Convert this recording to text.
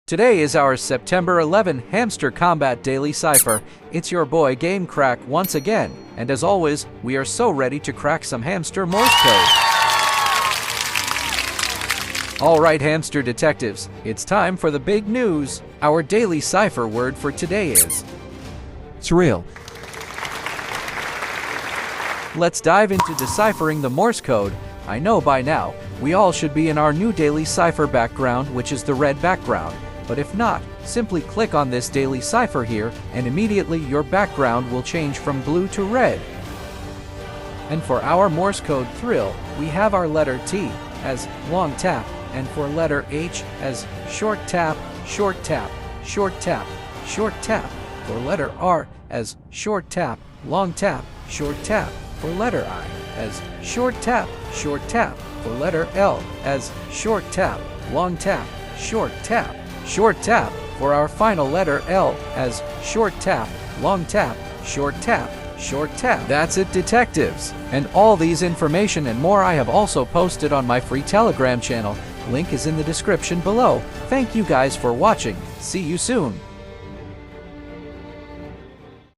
Today is our September 11 Hamster Kombat Daily Cipher. It's your boy Game Crack once again, and as always, we are so ready to crack some hamster Morse code. Alright hamster detectives, it's time for the big news. Our daily cipher word for today is surreal. Let's dive into deciphering the Morse code. I know by now, we all should be in our new daily Cipher Background, which is the red background. But if not, simply click on this daily cipher here, and immediately your background will change from blue to red. And for our Morse code thrill, we have our letter T as long tap, and for letter H as short tap, short tap, short tap, short tap. For letter R as short tap, long tap, short tap. For letter I as short tap, short tap. For letter L as short tap, long tap, short tap, short tap. For our final letter L as short tap, long tap, short tap, short tap. That's it, detectives. And all these information and more I have also posted on my free Telegram channel. Link is in the description below. Thank you guys for watching. See you soon.